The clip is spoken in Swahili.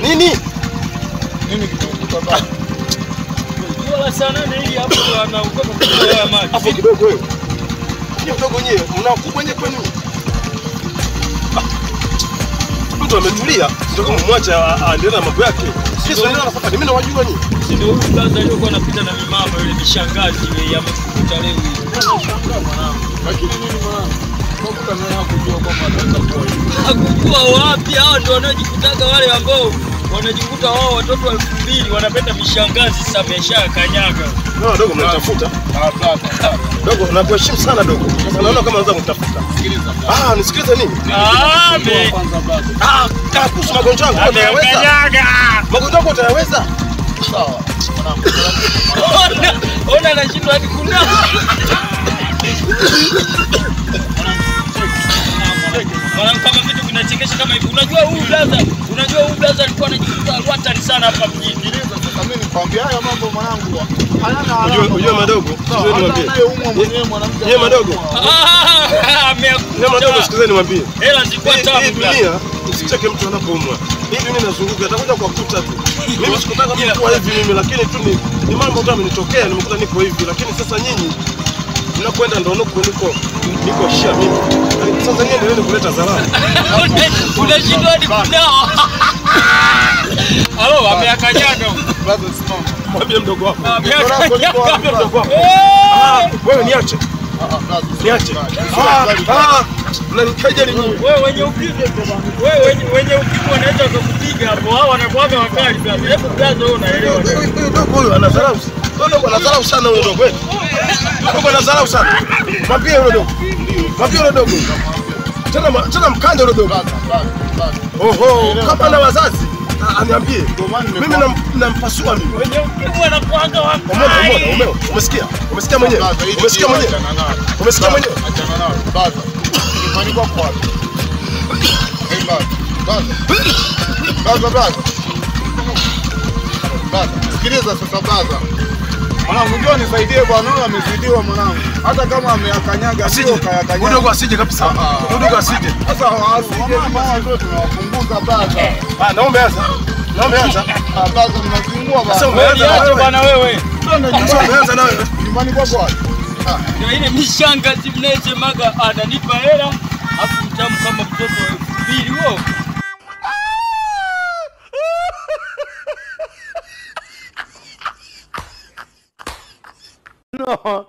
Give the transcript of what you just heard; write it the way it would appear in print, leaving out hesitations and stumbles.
Nini? Nini kimekuta baba? Wala sana na hili hapo anaogopa kutoa maji. Hapo kidogo wewe. Ni mdogo nyewe, mnakubwa nyewe kwenu. Mtu ametulia, sio kama mwacha aendelee na mambo yake. Sisi tunaenda na safari, mimi nawajua nyinyi. Si ndio huyu blaza alikuwa anapita na mimama yule mishangazi yule amekukuta leo hii. Nashangaa mwanangu. Lakini nini mwanangu? Kwa kama yako kujua kwamba ataweza kuwa hivi. Hakujua wapi hao ndio wanajikutaga wale ambao wanajikuta wao watoto 2000 wanapenda mishangazi sasa mesha kanyaga. No, dogo mnatafuta. Dogo nakuheshimu sana dogo. Sasa naona kama unaweza kutafuta. Sikiliza. Nisikilize nini? Kuhusu magonjwa yangu utayaweza? Kanyaga. Magonjwa yangu utayaweza? Sawa. Mwanangu. Ona anashindwa hadi kuna. Wala kama vitu vinachekesha kama hivi. Unajua huyu blaza alikuwa anajikuta watani sana hapa mjini. Sikiliza sasa mimi nikwambia haya mambo mwanangu. Unajua madogo? Sio niwaambie. Mwenyewe mwanamke. Yeye madogo. Amekuja. Madogo sikizeni niwaambie. Hela zilikuwa tamu. Hii dunia usicheke mtu anapoumwa. Hii dunia inazunguka, atakuja kukuta tu. Mimi sikutaka kuwa hivi mimi, lakini tu ni mambo tu yamenitokea, nimekuta niko hivi, lakini sasa nyinyi mnakwenda ndio niko shia mimi. Sasa nyinyi ndio kuleta dharau. Unashindwa hadi kunao. Halo, ameakanyaga. Brother simama. Mwambie mdogo wako. Ameakanyaga mdogo wako. Wewe niache. Niache. Mnanikaje ni nyinyi? Wewe wenye ukimwi wanaweza kukupiga hapo. Hao wanakuwa wakali sana. Hebu blaza wewe unaelewa. Huyo dogo huyo anadharau. Dogo anadharau sana huyo dogo. Dogo anadharau sana. Mwambie huyo dogo. Mwambie huyo dogo. Tena mkande huyo dogo. Oho, kama na wazazi aniambie. Mimi nampasua mimi. Wenye ukimwi wanakuanga wako. Umesikia? Umesikia mwenyewe? Umesikia mwenyewe? Umesikia mwenyewe? Achana nao. Baba. Imani kwa kwa. Hey baba. Baba. Sikiliza sasa baba. Mwanangu njoo nisaidie bwana, huyu amezidiwa mwanangu. Hata kama ameakanyaga sio kayakanyaga. Dogo asije kabisa. Dogo asije. Sasa asije mama ndio tunawapunguza baba. Naomba anza. Baba mnazingua baba. Sasa umeanza bwana wewe. Umeanza na wewe. Nyumbani kwa bwana. Ndio ile mishangazi mnayesemaga ananipa hela afu mtamu kama mtoto 2000 wao. No.